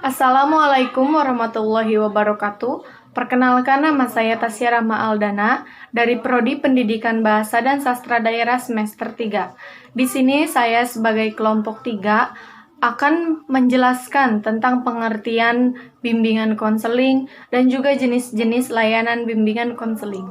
Assalamualaikum warahmatullahi wabarakatuh. Perkenalkan, nama saya Tasya Rahma Aldana dari Prodi Pendidikan Bahasa dan Sastra Daerah semester 3. Di sini saya sebagai kelompok 3 akan menjelaskan tentang pengertian bimbingan konseling dan juga jenis-jenis layanan bimbingan konseling.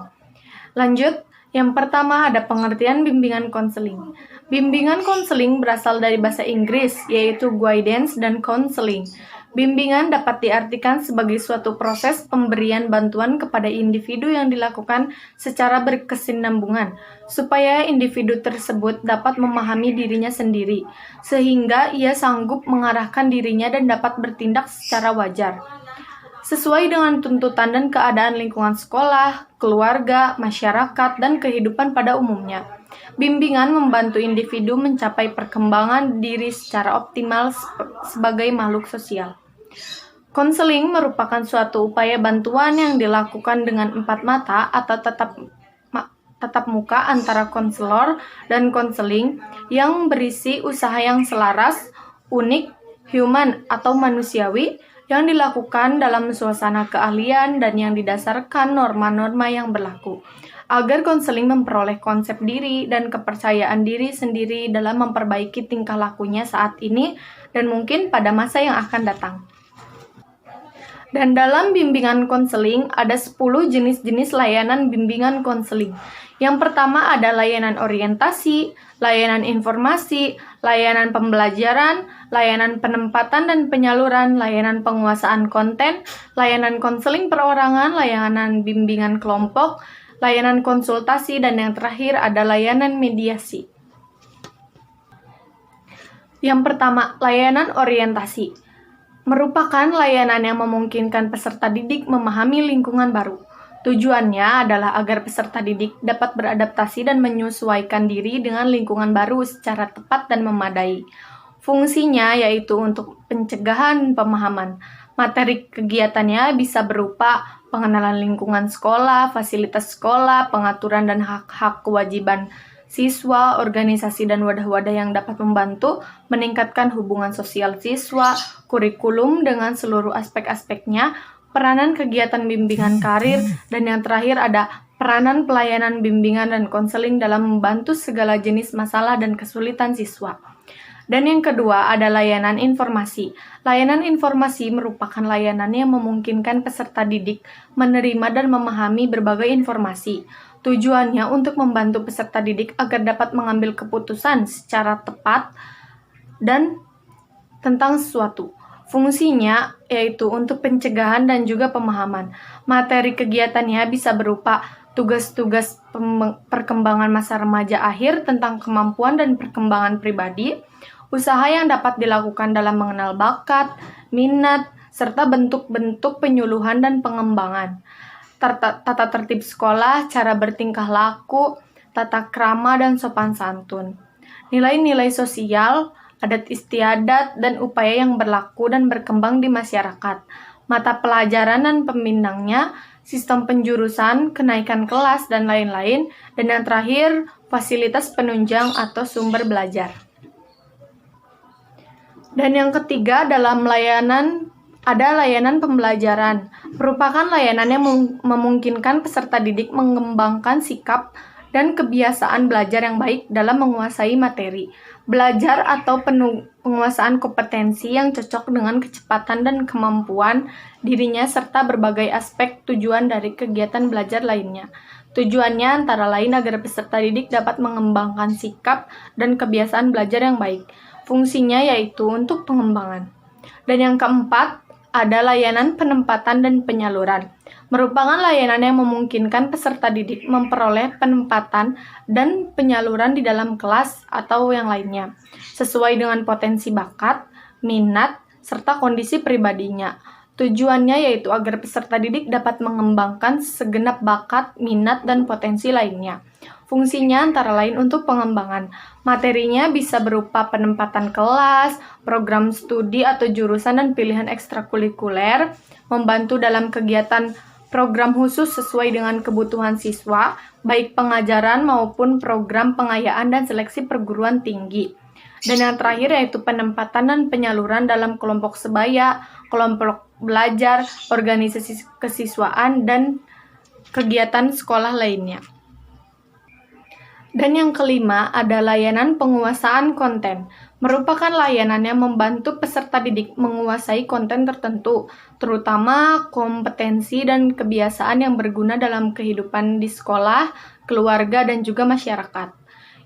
Lanjut, yang pertama ada pengertian bimbingan konseling. Bimbingan konseling berasal dari bahasa Inggris, yaitu guidance dan counseling. Bimbingan dapat diartikan sebagai suatu proses pemberian bantuan kepada individu yang dilakukan secara berkesinambungan, supaya individu tersebut dapat memahami dirinya sendiri, sehingga ia sanggup mengarahkan dirinya dan dapat bertindak secara wajar sesuai dengan tuntutan dan keadaan lingkungan sekolah, keluarga, masyarakat, dan kehidupan pada umumnya. Bimbingan membantu individu mencapai perkembangan diri secara optimal sebagai makhluk sosial. Konseling merupakan suatu upaya bantuan yang dilakukan dengan empat mata atau tatap muka antara konselor dan konseling yang berisi usaha yang selaras, unik, human atau manusiawi, yang dilakukan dalam suasana keahlian dan yang didasarkan norma-norma yang berlaku, agar konseling memperoleh konsep diri dan kepercayaan diri sendiri dalam memperbaiki tingkah lakunya saat ini dan mungkin pada masa yang akan datang. Dan dalam bimbingan konseling ada 10 jenis-jenis layanan bimbingan konseling. Yang pertama ada layanan orientasi, layanan informasi, layanan pembelajaran, layanan penempatan dan penyaluran, layanan penguasaan konten, layanan konseling perorangan, layanan bimbingan kelompok, layanan konsultasi, dan yang terakhir ada layanan mediasi. Yang pertama, layanan orientasi merupakan layanan yang memungkinkan peserta didik memahami lingkungan baru. Tujuannya adalah agar peserta didik dapat beradaptasi dan menyesuaikan diri dengan lingkungan baru secara tepat dan memadai. Fungsinya yaitu untuk pencegahan pemahaman. Materi kegiatannya bisa berupa pengenalan lingkungan sekolah, fasilitas sekolah, pengaturan dan hak-hak kewajiban siswa, organisasi dan wadah-wadah yang dapat membantu meningkatkan hubungan sosial siswa, kurikulum dengan seluruh aspek-aspeknya, peranan kegiatan bimbingan karir, dan yang terakhir ada peranan pelayanan bimbingan dan konseling dalam membantu segala jenis masalah dan kesulitan siswa. Dan yang kedua ada layanan informasi. Layanan informasi merupakan layanan yang memungkinkan peserta didik menerima dan memahami berbagai informasi. Tujuannya untuk membantu peserta didik agar dapat mengambil keputusan secara tepat dan tentang sesuatu. Fungsinya yaitu untuk pencegahan dan juga pemahaman. Materi kegiatannya bisa berupa tugas-tugas perkembangan masa remaja akhir tentang kemampuan dan perkembangan pribadi, usaha yang dapat dilakukan dalam mengenal bakat, minat, serta bentuk-bentuk penyuluhan dan pengembangan. Tata tertib sekolah, cara bertingkah laku, tata krama dan sopan santun. Nilai-nilai sosial, adat istiadat, dan upaya yang berlaku dan berkembang di masyarakat. Mata pelajaran dan pembinangnya, sistem penjurusan, kenaikan kelas, dan lain-lain. Dan yang terakhir, fasilitas penunjang atau sumber belajar. Dan yang ketiga dalam layanan ada layanan pembelajaran, merupakan layanan yang memungkinkan peserta didik mengembangkan sikap dan kebiasaan belajar yang baik dalam menguasai materi, belajar atau penguasaan kompetensi yang cocok dengan kecepatan dan kemampuan dirinya serta berbagai aspek tujuan dari kegiatan belajar lainnya. Tujuannya antara lain agar peserta didik dapat mengembangkan sikap dan kebiasaan belajar yang baik. Fungsinya yaitu untuk pengembangan. Dan yang keempat, ada layanan penempatan dan penyaluran. Merupakan layanan yang memungkinkan peserta didik memperoleh penempatan dan penyaluran di dalam kelas atau yang lainnya, sesuai dengan potensi bakat, minat, serta kondisi pribadinya. Tujuannya yaitu agar peserta didik dapat mengembangkan segenap bakat, minat, dan potensi lainnya. Fungsinya antara lain untuk pengembangan. Materinya bisa berupa penempatan kelas, program studi atau jurusan dan pilihan ekstrakurikuler, membantu dalam kegiatan program khusus sesuai dengan kebutuhan siswa, baik pengajaran maupun program pengayaan dan seleksi perguruan tinggi. Dan yang terakhir yaitu penempatan dan penyaluran dalam kelompok sebaya, kelompok belajar, organisasi kesiswaan, dan kegiatan sekolah lainnya. Dan yang kelima ada layanan penguasaan konten. Merupakan layanan yang membantu peserta didik menguasai konten tertentu, terutama kompetensi dan kebiasaan yang berguna dalam kehidupan di sekolah, keluarga, dan juga masyarakat.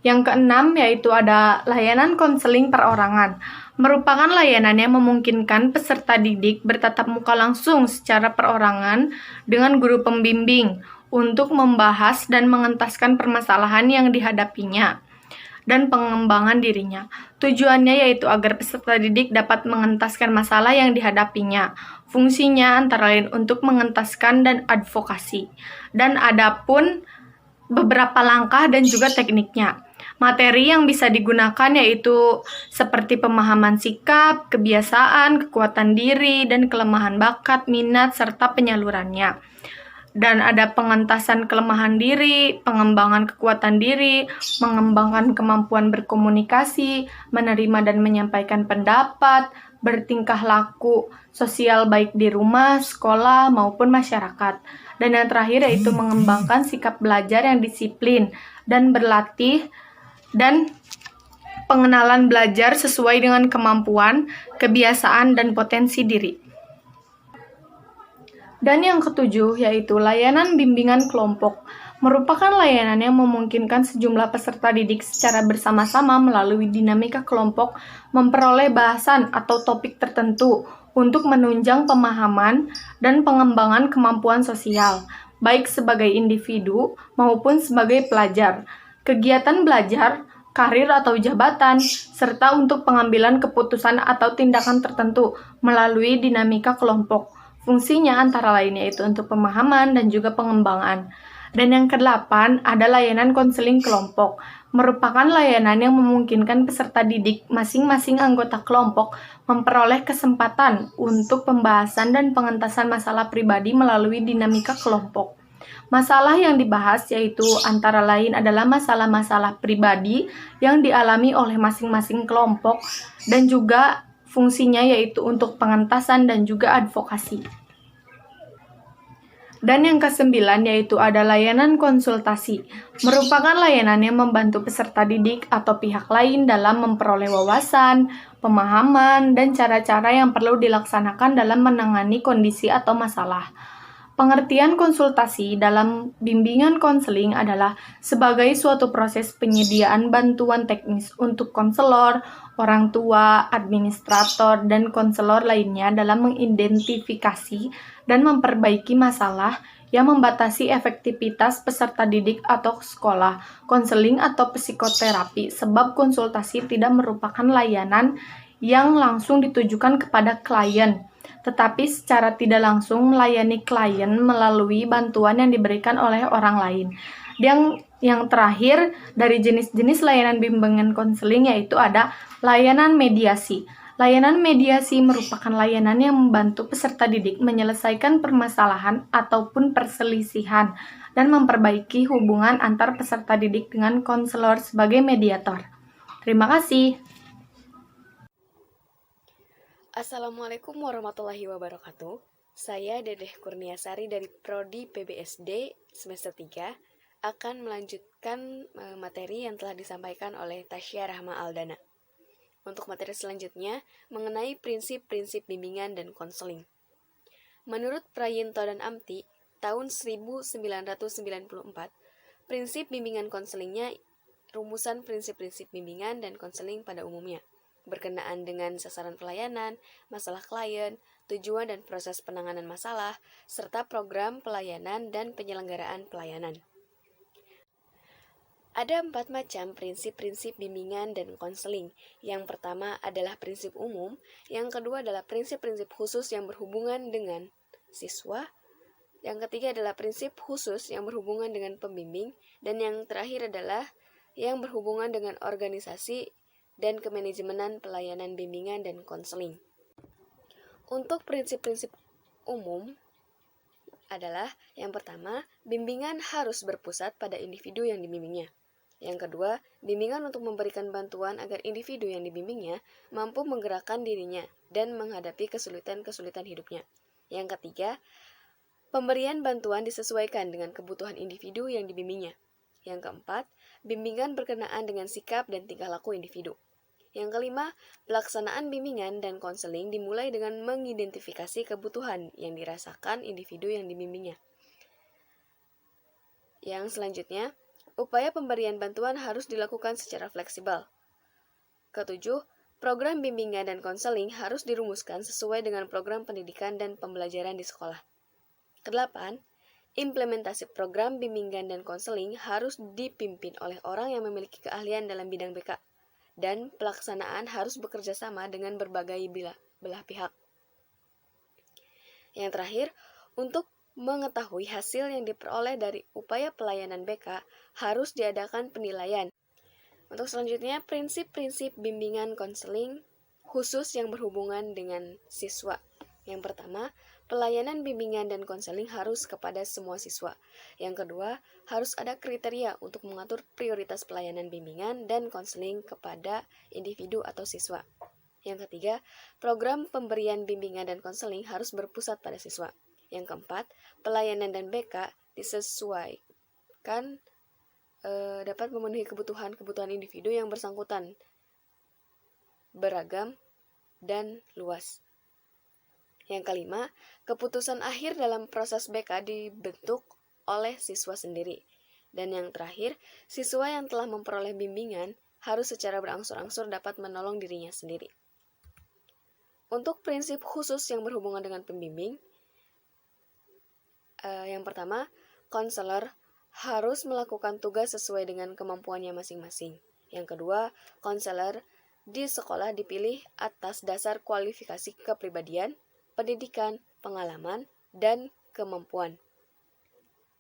Yang keenam yaitu ada layanan konseling perorangan. Merupakan layanan yang memungkinkan peserta didik bertatap muka langsung secara perorangan dengan guru pembimbing untuk membahas dan mengentaskan permasalahan yang dihadapinya dan pengembangan dirinya. Tujuannya yaitu agar peserta didik dapat mengentaskan masalah yang dihadapinya. Fungsinya antara lain untuk mengentaskan dan advokasi. Dan adapun beberapa langkah dan juga tekniknya. Materi yang bisa digunakan yaitu seperti pemahaman sikap, kebiasaan, kekuatan diri, dan kelemahan bakat, minat, serta penyalurannya. Dan ada pengentasan kelemahan diri, pengembangan kekuatan diri, mengembangkan kemampuan berkomunikasi, menerima dan menyampaikan pendapat, bertingkah laku sosial baik di rumah, sekolah, maupun masyarakat. Dan yang terakhir yaitu mengembangkan sikap belajar yang disiplin dan berlatih dan pengenalan belajar sesuai dengan kemampuan, kebiasaan, dan potensi diri. Dan yang ketujuh yaitu layanan bimbingan kelompok. Merupakan layanan yang memungkinkan sejumlah peserta didik secara bersama-sama melalui dinamika kelompok memperoleh bahasan atau topik tertentu untuk menunjang pemahaman dan pengembangan kemampuan sosial, baik sebagai individu maupun sebagai pelajar. Kegiatan belajar, karir atau jabatan, serta untuk pengambilan keputusan atau tindakan tertentu melalui dinamika kelompok. Fungsinya antara lain yaitu untuk pemahaman dan juga pengembangan. Dan yang kedelapan ada layanan konseling kelompok. Merupakan layanan yang memungkinkan peserta didik masing-masing anggota kelompok memperoleh kesempatan untuk pembahasan dan pengentasan masalah pribadi melalui dinamika kelompok. Masalah yang dibahas yaitu antara lain adalah masalah-masalah pribadi yang dialami oleh masing-masing kelompok dan juga fungsinya yaitu untuk pengentasan dan juga advokasi. Dan yang kesembilan yaitu ada layanan konsultasi. Merupakan layanan yang membantu peserta didik atau pihak lain dalam memperoleh wawasan, pemahaman, dan cara-cara yang perlu dilaksanakan dalam menangani kondisi atau masalah. Pengertian konsultasi dalam bimbingan konseling adalah sebagai suatu proses penyediaan bantuan teknis untuk konselor, orang tua, administrator, dan konselor lainnya dalam mengidentifikasi dan memperbaiki masalah yang membatasi efektivitas peserta didik atau sekolah, konseling atau psikoterapi, sebab konsultasi tidak merupakan layanan yang langsung ditujukan kepada klien, tetapi secara tidak langsung melayani klien melalui bantuan yang diberikan oleh orang lain. Yang terakhir dari jenis-jenis layanan bimbingan konseling yaitu ada layanan mediasi. Layanan mediasi merupakan layanan yang membantu peserta didik menyelesaikan permasalahan ataupun perselisihan dan memperbaiki hubungan antar peserta didik dengan konselor sebagai mediator. Terima kasih. Assalamualaikum warahmatullahi wabarakatuh. Saya Dedeh Kurniasari dari Prodi PBSD semester 3 akan melanjutkan materi yang telah disampaikan oleh Tasya Rahma Aldana. Untuk materi selanjutnya mengenai prinsip-prinsip bimbingan dan konseling. Menurut Prayinto dan Amti, tahun 1994, prinsip bimbingan konselingnya rumusan prinsip-prinsip bimbingan dan konseling pada umumnya, berkenaan dengan sasaran pelayanan, masalah klien, tujuan dan proses penanganan masalah, serta program pelayanan dan penyelenggaraan pelayanan. Ada 4 macam prinsip-prinsip bimbingan dan konseling. Yang pertama adalah prinsip umum, yang kedua adalah prinsip-prinsip khusus yang berhubungan dengan siswa, yang ketiga adalah prinsip khusus yang berhubungan dengan pembimbing, dan yang terakhir adalah yang berhubungan dengan organisasi dan kemanajemenan pelayanan bimbingan dan konseling. Untuk prinsip-prinsip umum adalah yang pertama, bimbingan harus berpusat pada individu yang dibimbingnya. Yang kedua, bimbingan untuk memberikan bantuan agar individu yang dibimbingnya mampu menggerakkan dirinya dan menghadapi kesulitan-kesulitan hidupnya. Yang ketiga, pemberian bantuan disesuaikan dengan kebutuhan individu yang dibimbingnya. Yang keempat, bimbingan berkenaan dengan sikap dan tingkah laku individu. Yang kelima, pelaksanaan bimbingan dan konseling dimulai dengan mengidentifikasi kebutuhan yang dirasakan individu yang dibimbingnya. Yang selanjutnya, upaya pemberian bantuan harus dilakukan secara fleksibel. Ketujuh, program bimbingan dan konseling harus dirumuskan sesuai dengan program pendidikan dan pembelajaran di sekolah. Kedelapan, implementasi program bimbingan dan konseling harus dipimpin oleh orang yang memiliki keahlian dalam bidang BK, dan pelaksanaan harus bekerja sama dengan berbagai belah pihak. Yang terakhir, untuk mengetahui hasil yang diperoleh dari upaya pelayanan BK, harus diadakan penilaian. Untuk selanjutnya, prinsip-prinsip bimbingan konseling khusus yang berhubungan dengan siswa. Yang pertama, pelayanan bimbingan dan konseling harus kepada semua siswa. Yang kedua, harus ada kriteria untuk mengatur prioritas pelayanan bimbingan dan konseling kepada individu atau siswa. Yang ketiga, program pemberian bimbingan dan konseling harus berpusat pada siswa. Yang keempat, pelayanan dan BK disesuaikan dapat memenuhi kebutuhan-kebutuhan individu yang bersangkutan, beragam, dan luas. Yang kelima, keputusan akhir dalam proses BK dibentuk oleh siswa sendiri. Dan yang terakhir, siswa yang telah memperoleh bimbingan harus secara berangsur-angsur dapat menolong dirinya sendiri. Untuk prinsip khusus yang berhubungan dengan pembimbing, yang pertama, konselor harus melakukan tugas sesuai dengan kemampuannya masing-masing. Yang kedua, konselor di sekolah dipilih atas dasar kualifikasi kepribadian, pendidikan, pengalaman, dan kemampuan.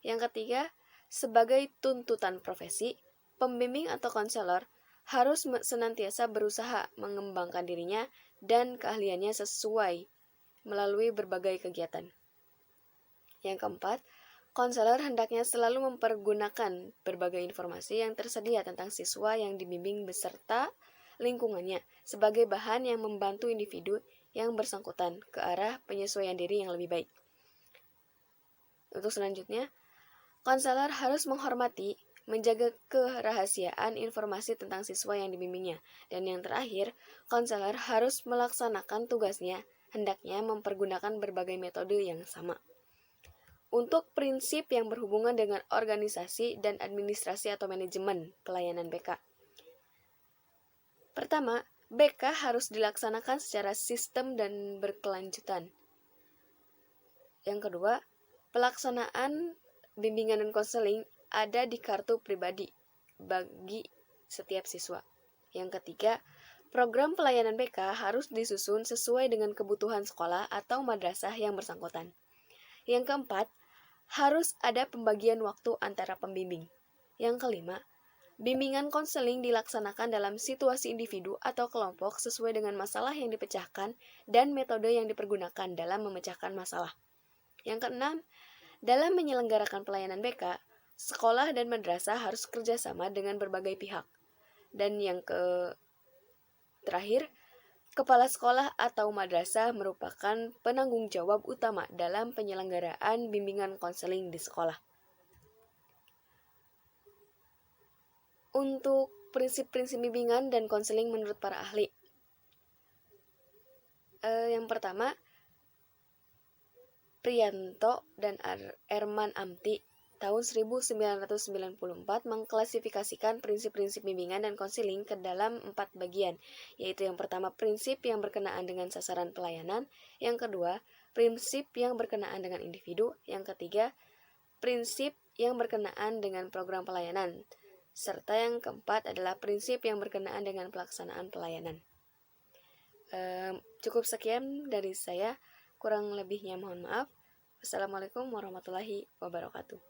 Yang ketiga, sebagai tuntutan profesi, pembimbing atau konselor harus senantiasa berusaha mengembangkan dirinya dan keahliannya sesuai melalui berbagai kegiatan. Yang keempat, konselor hendaknya selalu mempergunakan berbagai informasi yang tersedia tentang siswa yang dibimbing beserta lingkungannya sebagai bahan yang membantu individu yang bersangkutan ke arah penyesuaian diri yang lebih baik. Untuk selanjutnya, konselor harus menghormati, menjaga kerahasiaan informasi tentang siswa yang dibimbingnya. Dan yang terakhir, konselor harus melaksanakan tugasnya, hendaknya mempergunakan berbagai metode yang sama. Untuk prinsip yang berhubungan dengan organisasi dan administrasi atau manajemen pelayanan BK. Pertama, BK harus dilaksanakan secara sistem dan berkelanjutan. Yang kedua, pelaksanaan bimbingan dan konseling ada di kartu pribadi bagi setiap siswa. Yang ketiga, program pelayanan BK harus disusun sesuai dengan kebutuhan sekolah atau madrasah yang bersangkutan. Yang keempat, harus ada pembagian waktu antara pembimbing. Yang kelima, bimbingan konseling dilaksanakan dalam situasi individu atau kelompok sesuai dengan masalah yang dipecahkan dan metode yang dipergunakan dalam memecahkan masalah. Yang keenam, dalam menyelenggarakan pelayanan BK, sekolah dan madrasah harus kerjasama dengan berbagai pihak. Dan yang terakhir, kepala sekolah atau madrasah merupakan penanggung jawab utama dalam penyelenggaraan bimbingan konseling di sekolah. Untuk prinsip-prinsip bimbingan dan konseling menurut para ahli. Yang pertama, Priyanto dan Erman Amti tahun 1994 mengklasifikasikan prinsip-prinsip bimbingan dan konseling ke dalam 4 bagian, yaitu yang pertama prinsip yang berkenaan dengan sasaran pelayanan, yang kedua prinsip yang berkenaan dengan individu, yang ketiga prinsip yang berkenaan dengan program pelayanan, serta yang keempat adalah prinsip yang berkenaan dengan pelaksanaan pelayanan. Cukup sekian dari saya, kurang lebihnya mohon maaf. Wassalamualaikum warahmatullahi wabarakatuh.